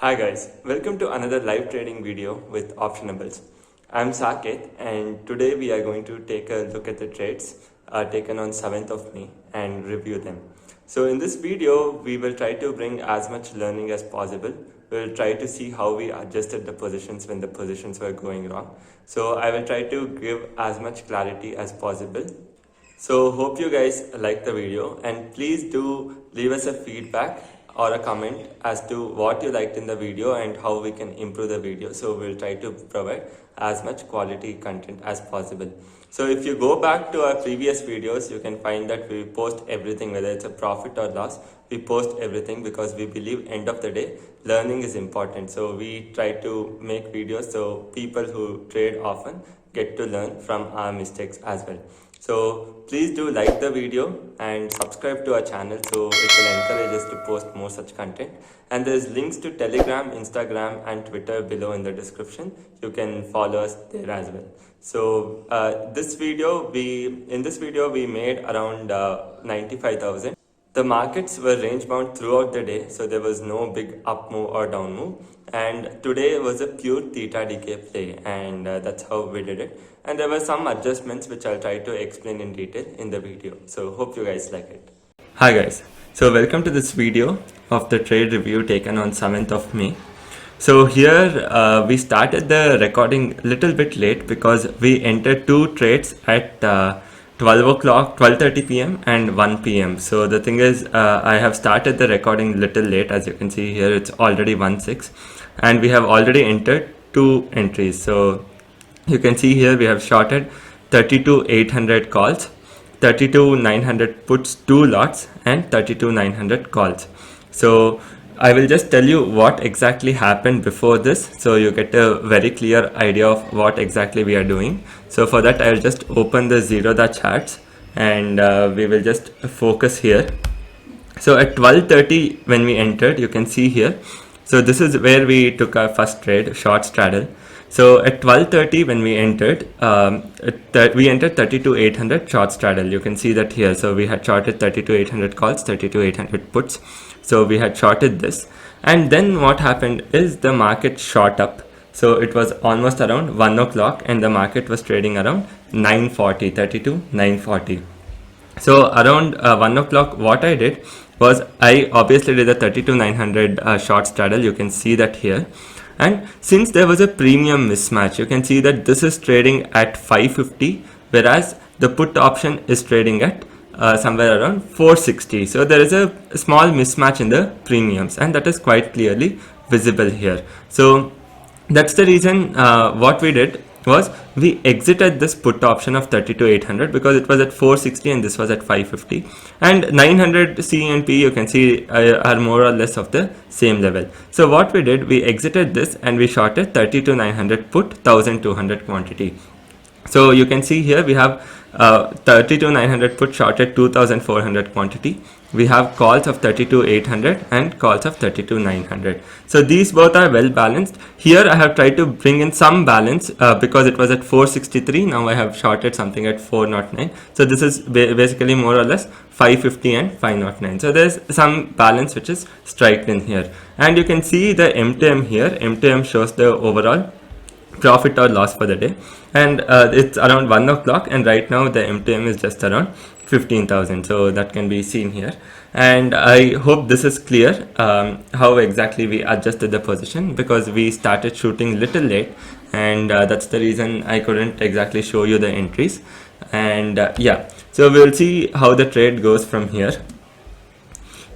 Hi guys, welcome to another live trading video with Optionables. I'm Saket and today we are going to take a look at the trades taken on 7th of May and review them. So in this video, we will try to bring as much learning as possible. We'll try to see how we adjusted the positions when the positions were going wrong. So I will try to give as much clarity as possible. So hope you guys like the video and please do leave us a feedback or a comment as to what you liked in the video and how we can improve the video. So we'll try to provide as much quality content as possible. So if you go back to our previous videos, you can find that we post everything, whether it's a profit or loss, we post everything because we believe end of the day, learning is important. So we try to make videos so people who trade often get to learn from our mistakes as well. So please do like the video and subscribe to our channel so it will encourage us to post more such content. And there's links to Telegram, Instagram and Twitter below in the description. You can follow us there as well. So in this video we made around 95,000. The markets were range bound throughout the day, so there was no big up move or down move. And today was a pure theta decay play, and that's how we did it. And there were some adjustments which I'll try to explain in detail in the video. So hope you guys like it. Hi guys, so welcome to this video of the trade review taken on 7th of May. So here we started the recording a little bit late because we entered two trades at 12 o'clock, 12:30 p.m. and 1 p.m. So the thing is, I have started the recording little late. As you can see here, it's already 1:06 and we have already entered two entries. So you can see here we have shorted 32,800 calls, 32,900 puts, two lots and 32,900 calls. So I will just tell you what exactly happened before this so you get a very clear idea of what exactly we are doing. So for that I will just open the Zerodha charts and we will just focus here. So at 12:30 when we entered, you can see here, so this is where we took our first trade, short straddle. So at 12:30 when we entered, we entered 32,800 short straddle. You can see that here. So we had shorted 32,800 calls, 32,800 puts. So we had shorted this, and then what happened is the market shot up. So it was almost around 1 o'clock and the market was trading around 940, 32,940. So around 1 o'clock, what I did was I obviously did the 32,900 short straddle. You can see that here. And since there was a premium mismatch, you can see that this is trading at 550, whereas the put option is trading at somewhere around 460. So there is a small mismatch in the premiums, and that is quite clearly visible here. So that's the reason what we did was we exited this put option of 32,800 because it was at 460 and this was at 550, and 900 C and P you can see are more or less of the same level. So what we did, we exited this and we shorted 32,900 put, 1,200 quantity. So you can see here we have 32,900 put shorted 2,400 quantity. We have calls of 32,800 and calls of 32,900. So these both are well balanced. Here I have tried to bring in some balance because it was at 463. Now I have shorted something at 409. So this is basically more or less 550 and 509. So there's some balance which is striked in here. And you can see the M2M here. M2M shows the overall profit or loss for the day, and it's around 1 o'clock and right now the M2M is just around 15,000. So that can be seen here, and I hope this is clear how exactly we adjusted the position because we started shooting little late, and that's the reason I couldn't exactly show you the entries. And yeah, so we'll see how the trade goes from here.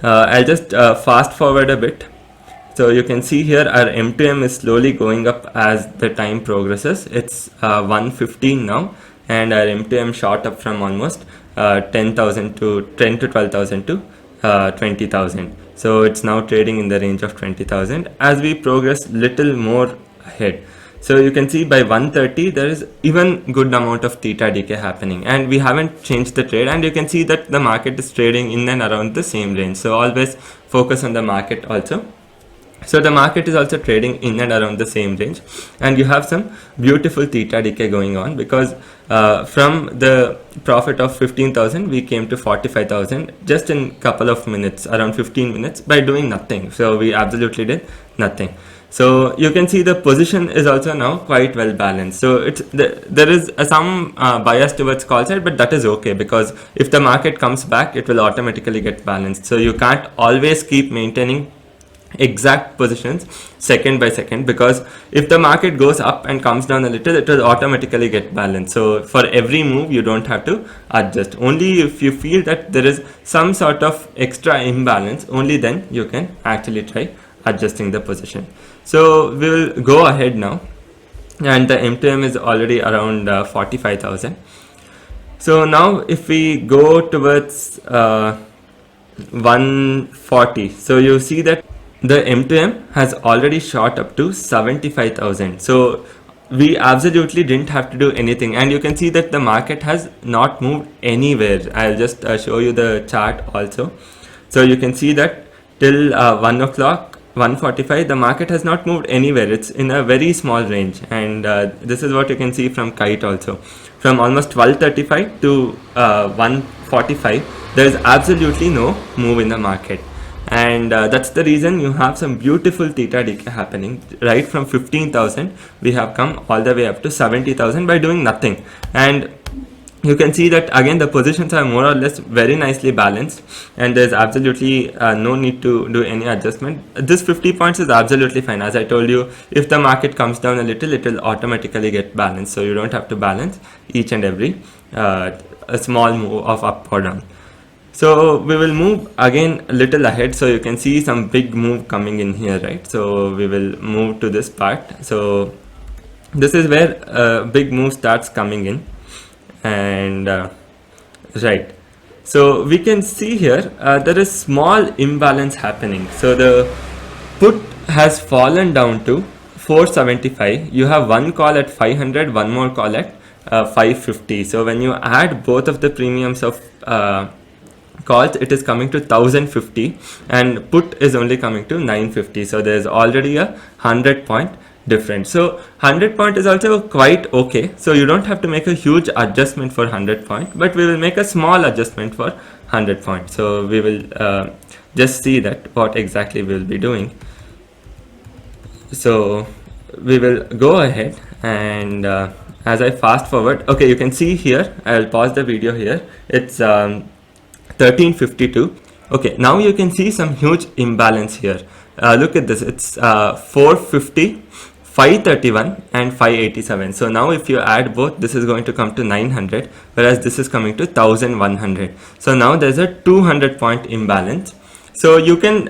I'll just fast forward a bit. So you can see here our M2M is slowly going up as the time progresses. It's 115 now, and our M2M shot up from almost 10,000 to 10 to 12,000 to 20,000. So it's now trading in the range of 20,000 as we progress little more ahead. So you can see by 1:30 there is even good amount of theta decay happening, and we haven't changed the trade, and you can see that the market is trading in and around the same range. So always focus on the market also. So the market is also trading in and around the same range, and you have some beautiful theta decay going on, because from the profit of 15,000 we came to 45,000 just in couple of minutes, around 15 minutes, by doing nothing. So we absolutely did nothing. So you can see the position is also now quite well balanced. So there is some bias towards call side, but that is okay, because if the market comes back, it will automatically get balanced. So you can't always keep maintaining exact positions second by second, because if the market goes up and comes down a little, it will automatically get balanced. So for every move you don't have to adjust. Only if you feel that there is some sort of extra imbalance, only then you can actually try adjusting the position. So we will go ahead now, and the M2M is already around 45,000. So now if we go towards 140, so you see that the M2M has already shot up to 75,000. So we absolutely didn't have to do anything, and you can see that the market has not moved anywhere. I'll just show you the chart also. So you can see that till 1 o'clock 145 the market has not moved anywhere. It's in a very small range, and this is what you can see from kite also. From almost 1235 to 145 there is absolutely no move in the market, and that's the reason you have some beautiful theta decay happening. Right from 15,000 we have come all the way up to 70,000 by doing nothing, and you can see that again the positions are more or less very nicely balanced, and there's absolutely no need to do any adjustment. This 50 points is absolutely fine. As I told you, if the market comes down a little, it will automatically get balanced, so you don't have to balance each and every a small move of up or down. So we will move again a little ahead, so you can see some big move coming in here, right? So we will move to this part. So this is where a big move starts coming in, and right, so we can see here there is small imbalance happening. So the put has fallen down to 475. You have one call at 500, one more call at 550. So when you add both of the premiums of calls, it is coming to 1050, and put is only coming to 950. So there is already a 100-point difference. So 100 point is also quite okay. So you don't have to make a huge adjustment for 100 point, but we will make a small adjustment for 100 points. So we will just see that what exactly we will be doing. So we will go ahead, and as I fast forward, okay, you can see here, I will pause the video here. It's 1352. Okay, now you can see some huge imbalance here. Look at this, it's 450, 531 and 587. So now if you add both, this is going to come to 900, whereas this is coming to 1100. So now there's a 200-point imbalance. So you can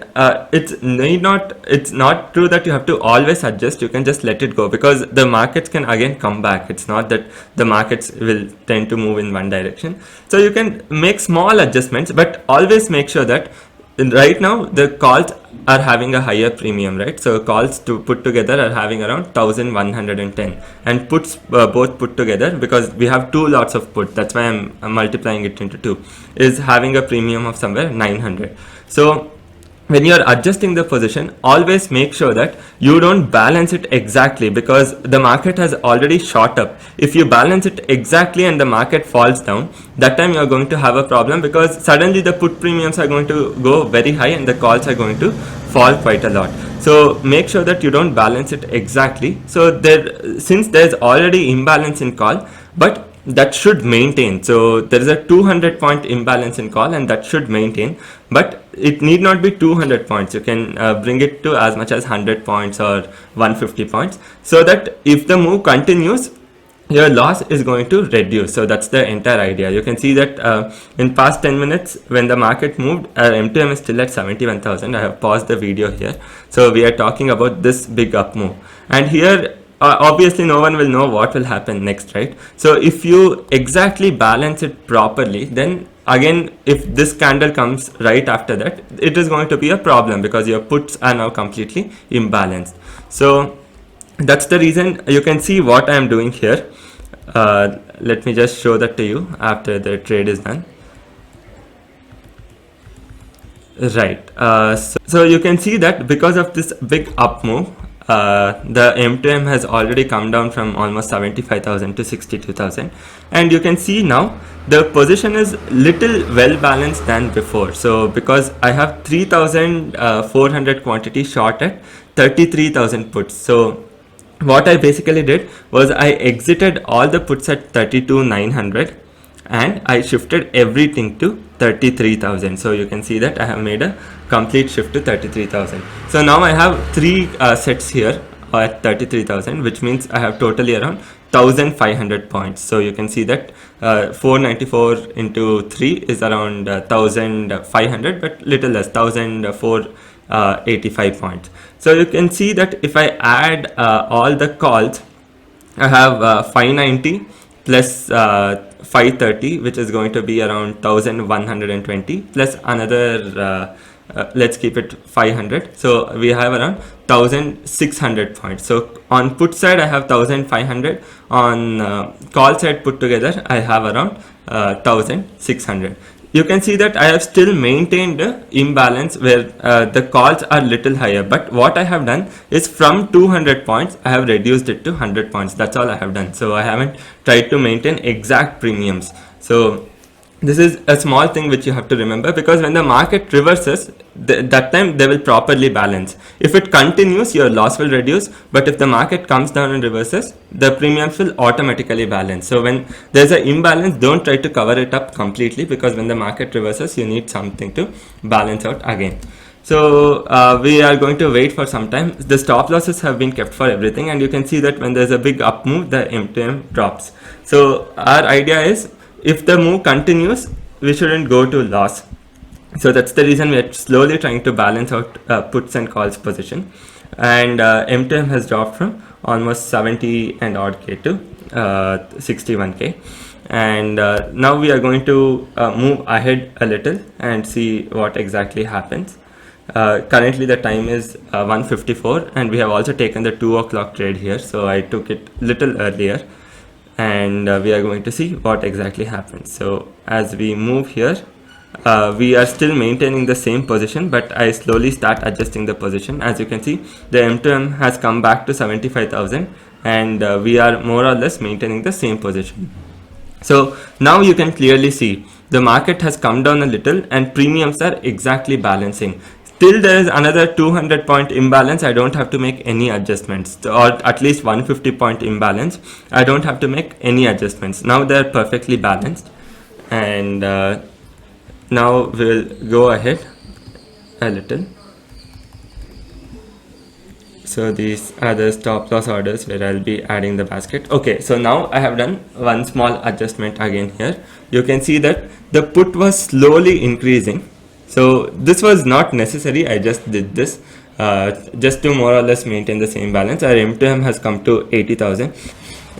it's not true that you have to always adjust. You can just let it go, because the markets can again come back. It's not that the markets will tend to move in one direction. So you can make small adjustments, but always make sure that right now the calls are having a higher premium, right? So calls to put together are having around 1110, and puts both put together, because we have two lots of put, that's why I'm multiplying it into two, is having a premium of somewhere 900. So when you are adjusting the position, always make sure that you don't balance it exactly, because the market has already shot up. If you balance it exactly and the market falls down, that time you are going to have a problem, because suddenly the put premiums are going to go very high and the calls are going to fall quite a lot. So make sure that you don't balance it exactly. So since there's already imbalance in call, but that should maintain. So there is a 200-point imbalance in call, and that should maintain, but it need not be 200 points. You can bring it to as much as 100 points or 150 points, so that if the move continues, your loss is going to reduce. So that's the entire idea. You can see that in past 10 minutes when the market moved, M2M is still at 71,000. I have paused the video here. So we are talking about this big up move, and here obviously no one will know what will happen next, right? So if you exactly balance it properly, then again, if this candle comes right after that, it is going to be a problem, because your puts are now completely imbalanced. So that's the reason. You can see what I am doing here. Let me just show that to you after the trade is done. Right. So you can see that because of this big up move, the M2M has already come down from almost 75,000 to 62,000, and you can see now the position is little well balanced than before. So because I have 3,400 quantity short at 33,000 puts. So what I basically did was I exited all the puts at 32,900 and I shifted everything to 33,000. So you can see that I have made a complete shift to 33,000. So now I have three sets here at 33,000, which means I have totally around 1,500 points. So you can see that 494 into 3 is around 1,500, but little less, 1,485 points. So you can see that if I add all the calls, I have 590 plus 530, which is going to be around 1,120, plus another let's keep it 500. So we have around 1,600 points. So on put side I have 1,500, on call side put together I have around 1,600. You can see that I have still maintained the imbalance where the calls are little higher, but what I have done is from 200 points I have reduced it to 100 points. That's all I have done. So I haven't tried to maintain exact premiums. So this is a small thing which you have to remember, because when the market reverses, that time they will properly balance. If it continues, your loss will reduce, but if the market comes down and reverses, the premiums will automatically balance. So when there's an imbalance, don't try to cover it up completely, because when the market reverses, you need something to balance out again. So we are going to wait for some time. The stop losses have been kept for everything, and you can see that when there's a big up move, the M2M drops. So our idea is, if the move continues, we shouldn't go to loss. So that's the reason we are slowly trying to balance out puts and calls position. And M2M has dropped from almost 70 and odd K to 61K. And now we are going to move ahead a little and see what exactly happens. Currently the time is 1:54, and we have also taken the 2 o'clock trade here. So I took it little earlier, and we are going to see what exactly happens. So as we move here, we are still maintaining the same position, but I slowly start adjusting the position. As you can see, the M2M has come back to 75,000, and we are more or less maintaining the same position. So now you can clearly see the market has come down a little and premiums are exactly balancing. Till there is another 200 point imbalance, I don't have to make any adjustments, or at least 150 point imbalance, I don't have to make any adjustments. Now they are perfectly balanced, and now we'll go ahead a little. So these are the stop loss orders where I'll be adding the basket. Okay, so now I have done one small adjustment again here. You can see that the put was slowly increasing. So this was not necessary, I just did this just to more or less maintain the same balance. Our M2M has come to 80,000,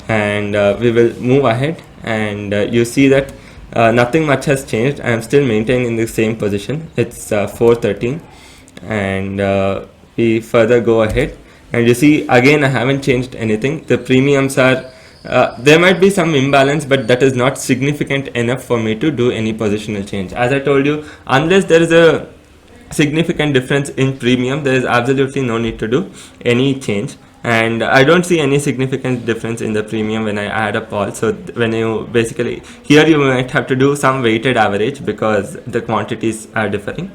and we will move ahead, and you see that nothing much has changed. I am still maintaining the same position. It's 413, and we further go ahead, and you see again I haven't changed anything. The premiums are there might be some imbalance, but that is not significant enough for me to do any positional change. As I told you, unless there is a significant difference in premium, there is absolutely no need to do any change. And I don't see any significant difference in the premium when I add up all. So when you basically, here you might have to do some weighted average because the quantities are differing.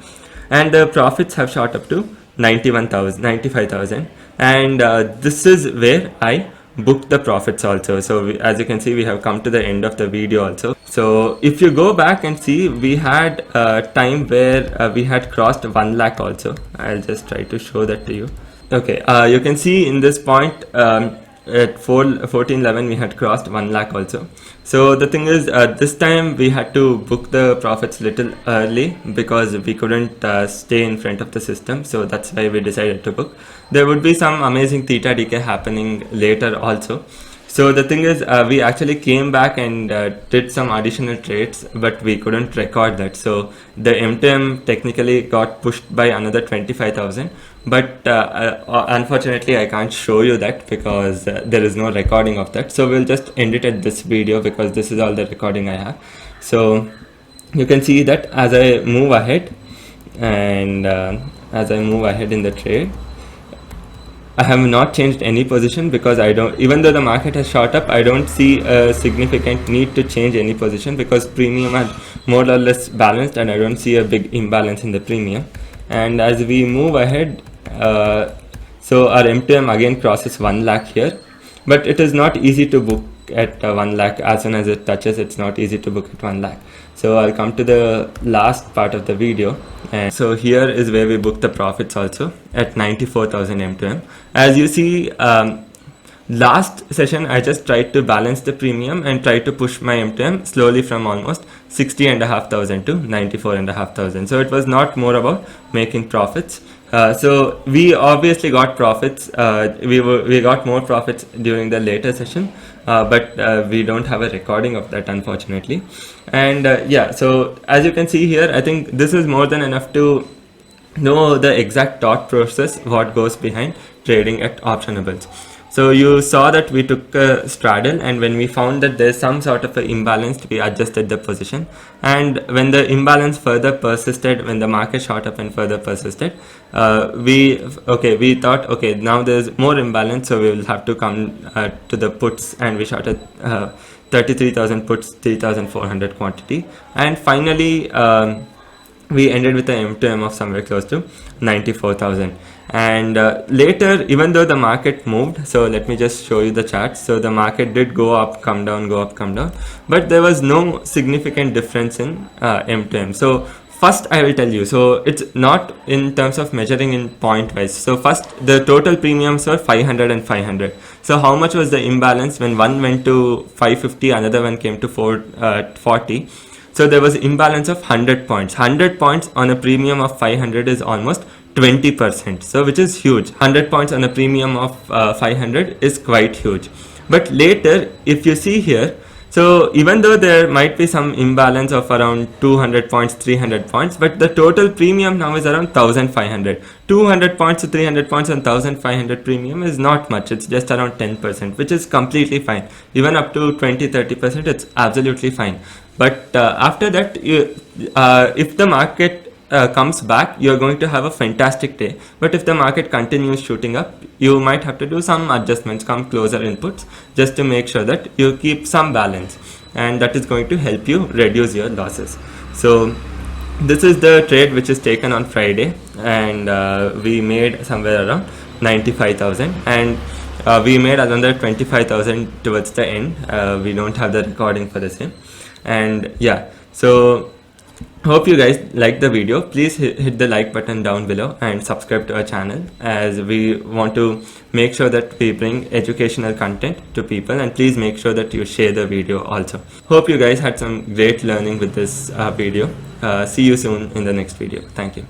And the profits have shot up to 95,000, and this is where I booked the profits also. So as you can see, we have come to the end of the video also. So if you go back and see, we had a time where we had crossed 1 lakh also. I'll just try to show that to you. Okay, you can see in this point at 1411 we had crossed 1 lakh also. So the thing is, this time we had to book the profits little early because we couldn't stay in front of the system. So that's why we decided to book. There would be some amazing theta decay happening later also. So the thing is, we actually came back and did some additional trades, but we couldn't record that. So the M2M technically got pushed by another 25,000, but unfortunately I can't show you that because there is no recording of that. So we'll just end it at this video because this is all the recording I have. So you can see that as I move ahead, and as I move ahead in the trade, I have not changed any position because I don't, even though the market has shot up, I don't see a significant need to change any position because premium are more or less balanced and I don't see a big imbalance in the premium. And as we move ahead, so our M2M again crosses 1 lakh here, but it is not easy to book at 1 lakh. As soon as it touches, it's not easy to book at 1 lakh. So I'll come to the last part of the video, and so here is where we book the profits also at 94,000 M2M. As you see, last session I just tried to balance the premium and try to push my M2M slowly from almost 60,500 to 94,500. So it was not more about making profits. So we obviously got profits. We got more profits during the later session, but we don't have a recording of that, unfortunately. And yeah, so as you can see here, I think this is more than enough to know the exact thought process what goes behind trading at Optionables. So you saw that we took a straddle, and when we found that there's some sort of an imbalance, we adjusted the position. And when the imbalance further persisted, when the market shot up and further persisted, we thought, okay, now there's more imbalance, so we will have to come to the puts, and we shot at 33,000 puts, 3,400 quantity, and finally we ended with an M2M of somewhere close to 94,000. And later, even though the market moved, so let me just show you the chart. So the market did go up, come down, go up, come down, but there was no significant difference in M2M. So first I will tell you, so it's not in terms of measuring in point wise. So first, the total premiums were 500 and 500. So how much was the imbalance when one went to 550, another one came to 440? So there was imbalance of 100 points. 100 points on a premium of 500 is almost 20%. So which is huge. 100 points on a premium of 500 is quite huge. But later, if you see here, so even though there might be some imbalance of around 200 points, 300 points, but the total premium now is around 1500. 200 points to 300 points on 1500 premium is not much. It's just around 10%, which is completely fine. Even up to 20-30%, it's absolutely fine. But after that, if the market comes back, you're going to have a fantastic day. But if the market continues shooting up, you might have to do some adjustments, come closer inputs, just to make sure that you keep some balance, and that is going to help you reduce your losses. So this is the trade which is taken on Friday, and we made somewhere around 95,000, and we made another 25,000 towards the end. We don't have the recording for the same. And yeah, so hope you guys like the video. Please hit the like button down below and subscribe to our channel, as we want to make sure that we bring educational content to people, and please make sure that you share the video also. Hope you guys had some great learning with this video. See you soon in the next video. Thank you.